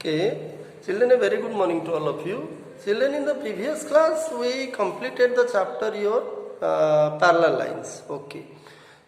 Okay, children, a very good morning to all of you. Children, in the previous class we completed the chapter your parallel lines. Okay,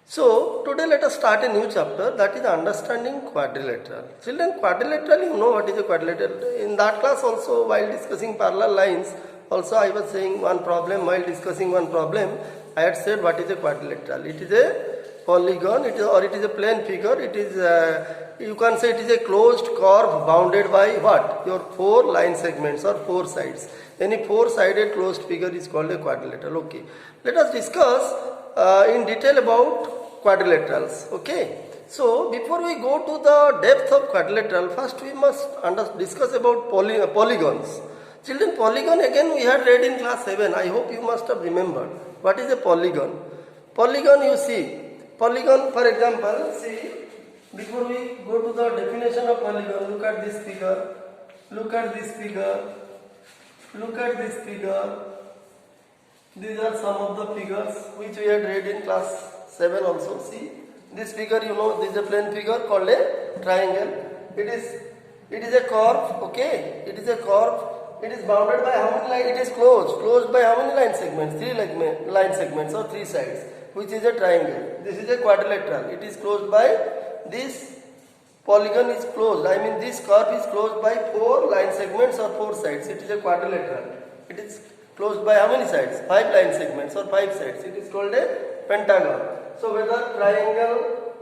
so today let us start a new chapter, that is understanding quadrilateral. Children, quadrilateral, you know what is a quadrilateral. In that class also, while discussing parallel lines, also I was saying one problem. While discussing one problem, I had said what is a quadrilateral. It is a polygon, it is a plane figure. It is you can say it is a closed curve bounded by what? Your four line segments or four sides. Any four-sided closed figure is called a quadrilateral. Okay, let us discuss in detail about quadrilaterals. Okay, so before we go to the depth of quadrilateral, first we must discuss about polygons. Children, polygon again we had read in class 7. I hope you must have remembered. What is a polygon? Polygon, you see, polygon, for example, see, before we go to the definition of polygon, look at this figure, look at this figure, look at this figure. These are some of the figures which we had read in class 7 also. See, this figure, you know, this is a plane figure called a triangle. It is a curve, okay, it is a curve. It is bounded by how many lines? It is closed by how many line segments? Three line segments or three sides, which is a triangle. This is a quadrilateral. It is closed by, this polygon is closed. I mean, this curve is closed by four line segments or four sides. It is a quadrilateral. It is closed by how many sides? Five line segments or five sides. It is called a pentagon. So whether triangle,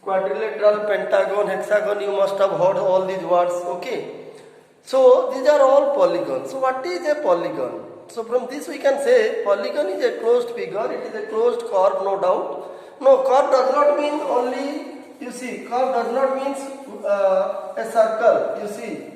quadrilateral, pentagon, hexagon, you must have heard all these words. Okay. So these are all polygons. So what is a polygon? So from this we can say polygon is a closed figure. It is a closed curve, no doubt. No, curve does not mean only, you see, curve does not mean a circle. You see,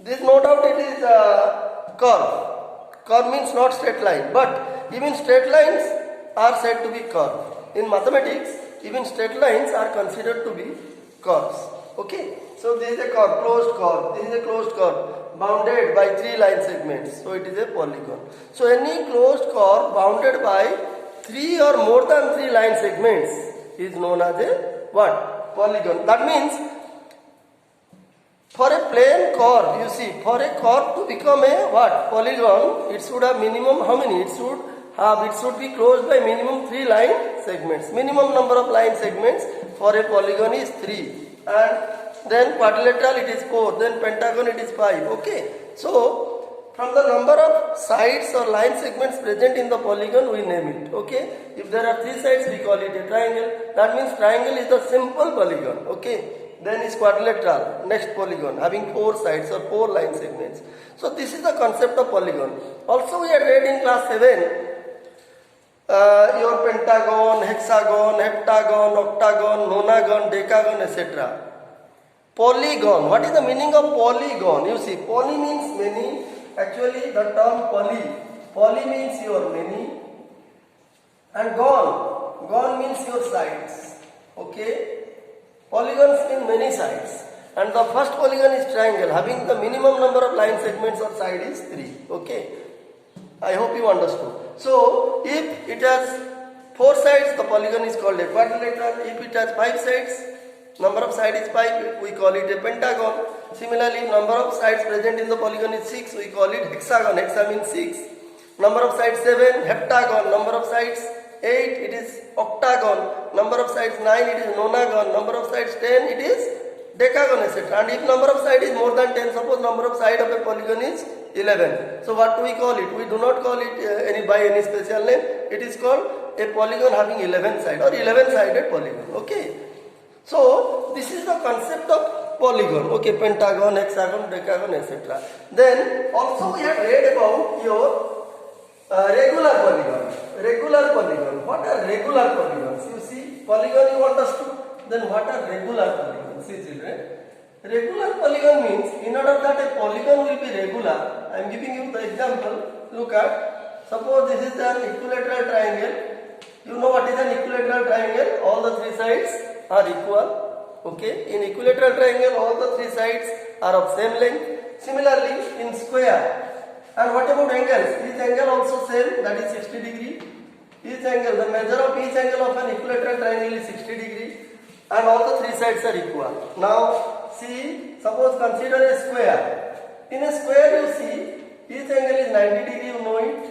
this no doubt it is a curve. Curve means not straight line, but even straight lines are said to be curve. In mathematics, even straight lines are considered to be curves. Okay, so this is a curve, closed curve. This is a closed curve bounded by three line segments. So it is a polygon. So any closed curve bounded by three or more than three line segments is known as a what? Polygon. That means for a plane curve, you see, for a curve to become a what? Polygon, it should have minimum how many? It should be closed by minimum three line segments. Minimum number of line segments for a polygon is 3. And then quadrilateral it is 4, then pentagon it is 5. Okay, so from the number of sides or line segments present in the polygon we name it. Okay, if there are 3 sides we call it a triangle. That means triangle is the simple polygon. Okay, then is quadrilateral, next polygon having 4 sides or 4 line segments. So this is the concept of polygon. Also we had read in class 7 your pentagon, hexagon, heptagon, octagon, nonagon, decagon, etc. Polygon. What is the meaning of polygon? You see, poly means many. Actually, the term poly means your many, and gon means your sides. Okay, polygons mean many sides, and the first polygon is triangle, having the minimum number of line segments or side is 3. Okay, I hope you understood. So, if it has 4 sides, the polygon is called a quadrilateral. If it has 5 sides, number of sides is 5, we call it a pentagon. Similarly, number of sides present in the polygon is 6, we call it hexagon. Hexa means 6. Number of sides 7, heptagon. Number of sides 8, it is octagon. Number of sides 9, it is nonagon. Number of sides 10, it is decagon, etc. And if number of sides is more than 10, suppose number of sides of a polygon is 11. So what do we call it? We do not call it by any special name. It is called a polygon having 11 sides or 11-sided polygon. Okay. So this is the concept of polygon. Okay, pentagon, hexagon, decagon, etc. Then also we have read about your regular polygon. Regular polygon. What are regular polygons? You see, polygon you understood. Then what are regular polygons? See, children. Regular polygon means, in order that a polygon will be regular, I am giving you the example. Look at, suppose this is an equilateral triangle. You know what is an equilateral triangle? All the 3 sides are equal. Okay, in equilateral triangle all the 3 sides are of same length. Similarly, in square. And what about angles? Each angle also same, that is 60 degree. Each angle, the measure of each angle of an equilateral triangle is 60 degree. And all the 3 sides are equal. Now see, suppose consider a square. In a square you see, each angle is 90 degree, you know it.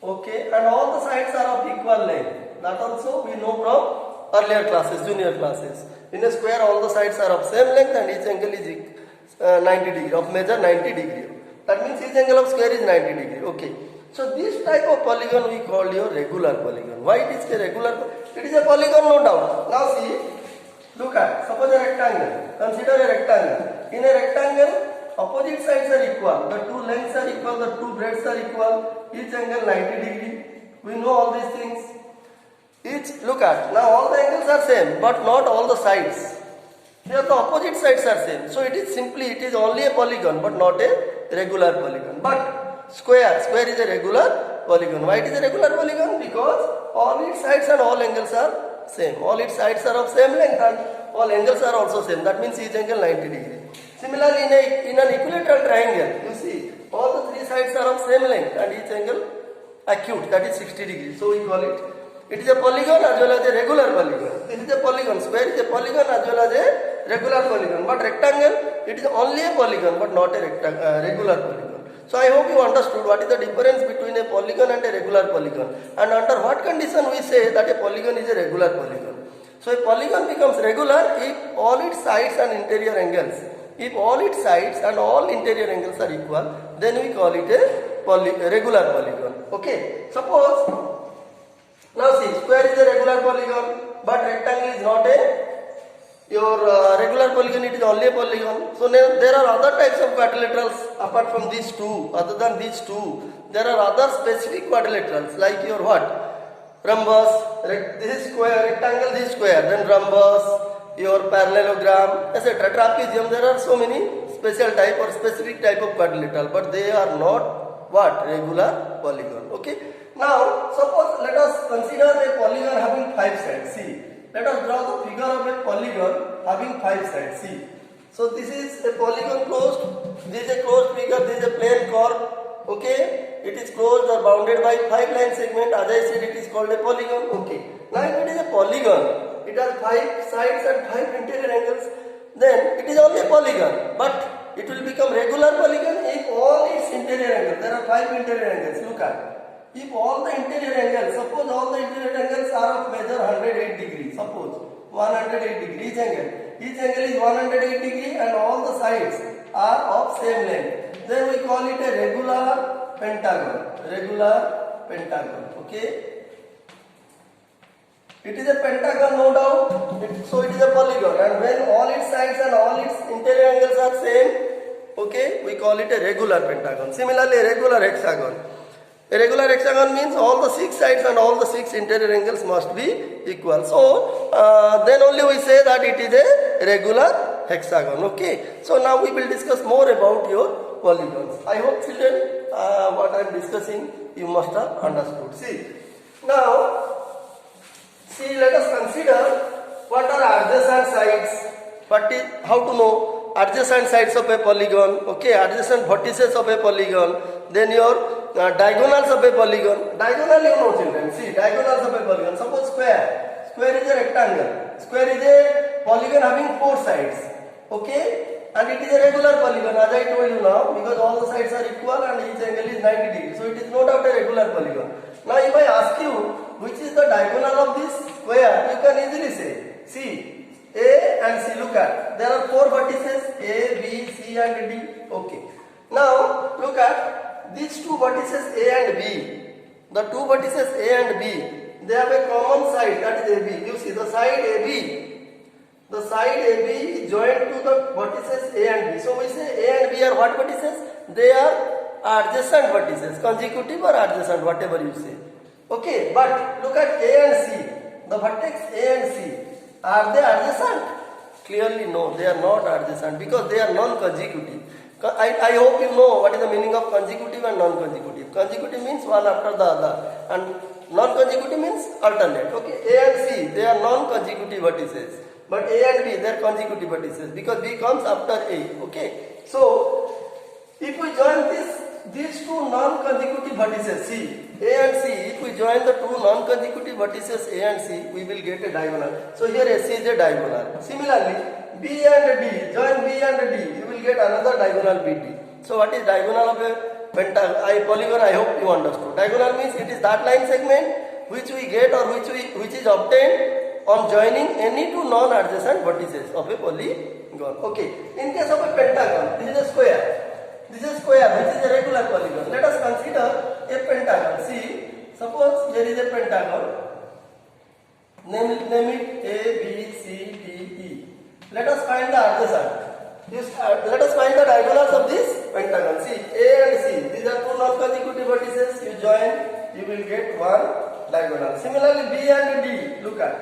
Okay, and all the sides are of equal length. That also we know from earlier classes, junior classes. In a square, all the sides are of same length and each angle is 90 degree, of measure 90 degree. That means each angle of square is 90 degree. Okay. So this type of polygon we call your regular polygon. Why it is a regular? It is a polygon, no doubt. Now see, look at, suppose a rectangle. Consider a rectangle. In a rectangle, opposite sides are equal. The two lengths are equal, the two breadths are equal. Each angle 90 degree. We know all these things. Look at, now all the angles are same, but not all the sides. Here the opposite sides are same. So it is only a polygon, but not a regular polygon. But square is a regular polygon. Why it is a regular polygon? Because all its sides and all angles are same. All its sides are of same length and all angles are also same. That means each angle 90 degree. Similarly, in an equilateral triangle, you see, all the three sides are of same length and each angle acute, that is 60 degrees. So we call it is a polygon as well as a regular polygon. This is a polygon. Square is a polygon as well as a regular polygon. But rectangle, it is only a polygon but not a regular polygon. So I hope you understood what is the difference between a polygon and a regular polygon. And under what condition we say that a polygon is a regular polygon. So a polygon becomes regular if all its sides and interior angles. If all its sides and all interior angles are equal, then we call it a regular polygon. Okay. Suppose, now see, square is a regular polygon, but rectangle is not your regular polygon, it is only a polygon. So there are other types of quadrilaterals apart from these two, other than these two. There are other specific quadrilaterals like your what? Rhombus, this is square, rectangle, this is square, then rhombus, your parallelogram, etc. Trapezium, there are so many special type or specific type of quadrilateral, but they are not what? Regular polygon. Okay. Now, suppose let us consider a polygon having 5 sides. See, let us draw the figure of a polygon having 5 sides. See, so this is a polygon closed. This is a closed figure. This is a plane curve. Okay, it is closed or bounded by 5 line segment. As I said, it is called a polygon. Okay. Now, if it is a polygon, it has 5 sides and 5 interior angles. Then it is only a polygon, but it will become regular polygon if all its interior angles. There are 5 interior angles. Look at. If all the interior angles, suppose all the interior angles are of measure 108 degree, suppose 108 degree each angle is 108 degree and all the sides are of same length, then we call it a regular pentagon, okay. It is a pentagon, no doubt, so it is a polygon, and when all its sides and all its interior angles are same, okay, we call it a regular pentagon. Similarly, a regular hexagon. A regular hexagon means all the 6 sides and all the 6 interior angles must be equal. So, then only we say that it is a regular hexagon. Okay. So, now we will discuss more about your polygons. I hope children, what I am discussing you must have understood. See, now, let us consider what are adjacent sides. How to know adjacent sides of a polygon. Okay, adjacent vertices of a polygon. Then your diagonals of a polygon. Diagonal you know children. See, diagonals of a polygon. Suppose square. Square is a rectangle. Square is a polygon having 4 sides. Okay. And it is a regular polygon as I told you now, because all the sides are equal and each angle is 90 degrees. So it is no doubt a regular polygon. Now if I ask you which is the diagonal of this square, you can easily say. See, A and C, look at. There are 4 vertices A, B, C and D. Okay. Now look at these 2 vertices A and B. The 2 vertices A and B, they have a common side, that is AB. You see the side AB. The side AB is joined to the vertices A and B. So we say A and B are what vertices? They are adjacent vertices, consecutive or adjacent, whatever you say. Okay, but look at A and C. The vertex A and C, are they adjacent? Clearly no, they are not adjacent because they are non-consecutive. I hope you know what is the meaning of consecutive and non-consecutive. Consecutive means one after the other and non-consecutive means alternate. Okay, A and C, they are non-consecutive vertices. But A and B, they are consecutive vertices because B comes after A. Okay, so if we join these 2 non-consecutive vertices, see, A and C, if we join the two non-consecutive vertices A and C, we will get a diagonal. So here AC is a diagonal. Similarly, B and D, join B and D, you will get another diagonal BD. So what is diagonal of a polygon? I hope you understood. Diagonal means it is that line segment which we get or which is obtained on joining any two non-adjacent vertices of a polygon. Okay. In case of a pentagon, this is a square. This is a square which is a regular polygon. Let us consider a pentagon. See, suppose here is a pentagon. Name it A, B, C, D, E. Let us find the adjacent. Let us find the diagonals of this pentagon. See, A and C. These are two non-consecutive vertices. You join, you will get one diagonal. Similarly, B and D. Look at.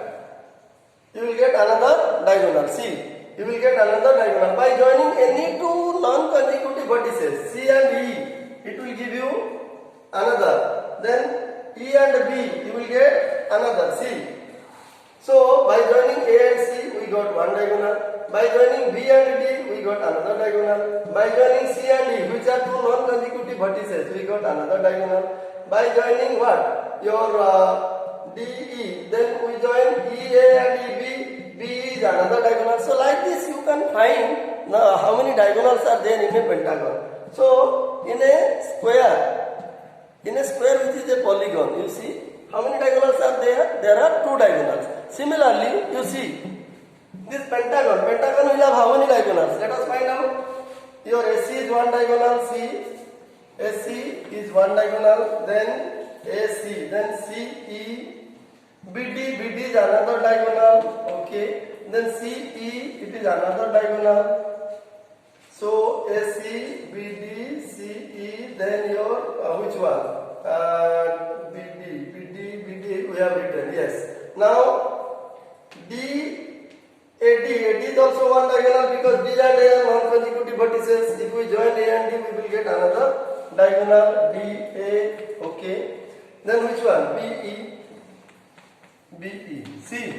You will get another diagonal. See. You will get another diagonal. By joining any two non-consecutive vertices, C and E, it will give you another. Then E and B, you will get another. C. So, by joining A and C, we got one diagonal. By joining B and D, we got another diagonal. By joining C and E, which are two non-consecutive vertices, we got another diagonal. By joining what? Your D, E, then we join E, A and E, B. B is another diagonal. So like this you can find how many diagonals are there in a pentagon. So in a square which is a polygon, you see how many diagonals are there? There are two diagonals. Similarly, you see this pentagon will have how many diagonals? Let us find out. Your AC is one diagonal, AC is one diagonal, then AC, then CE. BD is another diagonal, okay. Then CE, it is another diagonal. So AC, BD, CE, then your which one? BD, we have written, yes. Now AD is also one diagonal because D and A are non-consecutive vertices. If we join A and D, we will get another diagonal, DA, okay. Then which one? BE. See.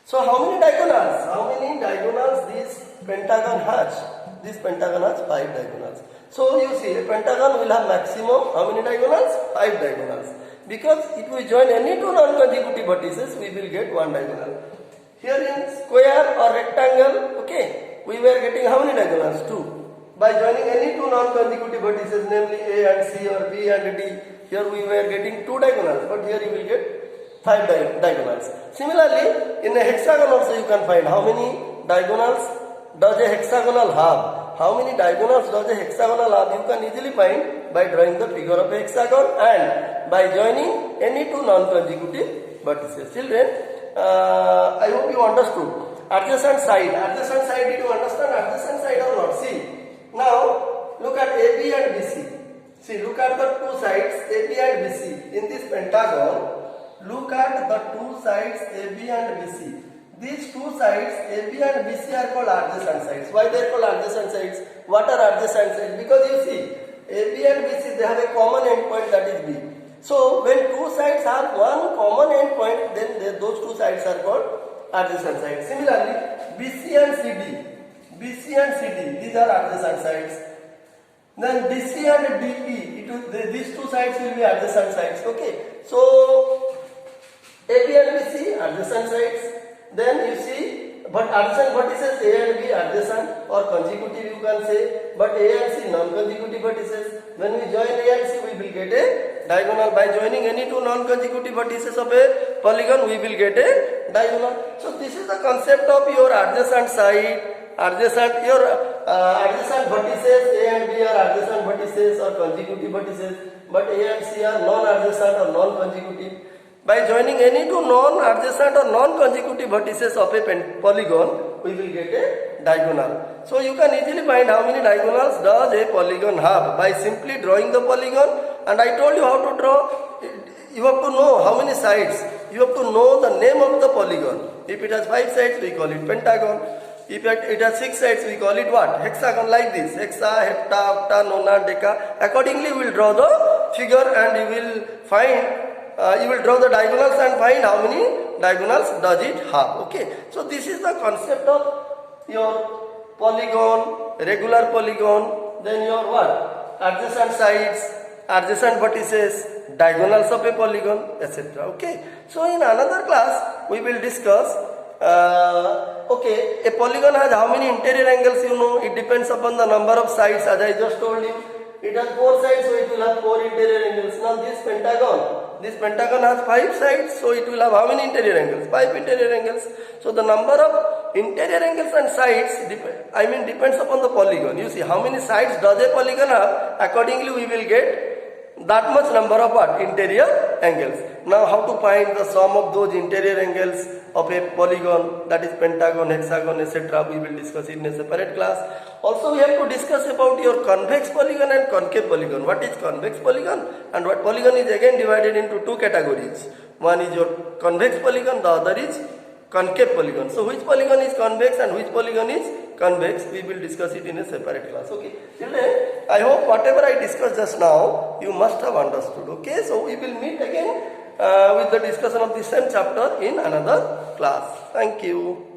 So how many diagonals? How many diagonals this pentagon has? This pentagon has 5 diagonals. So you see, a pentagon will have maximum how many diagonals? 5 diagonals. Because if we join any two non-consecutive vertices, we will get one diagonal. Here in square or rectangle, okay, we were getting how many diagonals? 2. By joining any two non-consecutive vertices, namely A and C or B and D, here we were getting 2 diagonals, but here you will get 5 diagonals. Similarly, in a hexagon also you can find how many diagonals does a hexagonal have. How many diagonals does a hexagonal have? You can easily find by drawing the figure of a hexagon and by joining any two non-consecutive vertices. Children, I hope you understood. Adjacent side, did you understand adjacent side or not? See, now look at AB and BC. See, look at the two sides AB and BC. In this pentagon, look at the two sides AB and BC. These two sides AB and BC are called adjacent sides. Why they are called adjacent sides? What are adjacent sides? Because you see, AB and BC, they have a common endpoint, that is B. So when two sides have one common endpoint, then those two sides are called adjacent sides. Similarly, BC and CD, these are adjacent sides. Then DC and DE, these two sides will be adjacent sides. Okay. So AB and BC adjacent sides. Then you see, but adjacent vertices A and B adjacent or consecutive you can say, but A and C non-consecutive vertices. When we join A and C, we will get a diagonal. By joining any two non-consecutive vertices of a polygon, we will get a diagonal. So this is the concept of your adjacent side. Adjacent vertices A and B are adjacent vertices or consecutive vertices, but A and C are non-adjacent or non-consecutive. By joining any two non-adjacent or non-consecutive vertices of a polygon, we will get a diagonal. So you can easily find how many diagonals does a polygon have by simply drawing the polygon. And I told you how to draw. You have to know how many sides. You have to know the name of the polygon. If it has 5 sides, we call it pentagon. If it has 6 sides, we call it what? Hexagon, like this. Hexa, hepta, octa, nona, deca. Accordingly, we will draw the figure and you will find, you will draw the diagonals and find how many diagonals does it have. Okay. So this is the concept of your polygon, regular polygon, then your what? Adjacent sides, adjacent vertices, diagonals of a polygon, etc. Okay, so in another class we will discuss okay, a polygon has how many interior angles, you know, it depends upon the number of sides. As I just told you, it has 4 sides, so it will have 4 interior angles. Now this pentagon has 5 sides, so it will have how many interior angles? 5 interior angles. So the number of interior angles and sides depends upon the polygon. You see how many sides does a polygon have, accordingly we will get that much number of what? Interior angles. Now how to find the sum of those interior angles of a polygon, that is pentagon, hexagon, etc. we will discuss in a separate class. Also we have to discuss about your convex polygon and concave polygon. What is convex polygon and what polygon is again divided into 2 categories. One is your convex polygon, the other is concave polygon. So which polygon is convex and which polygon is convex, we will discuss it in a separate class. Okay, till then I hope whatever I discussed just now you must have understood. Okay, so we will meet again with the discussion of the same chapter in another class. Thank you.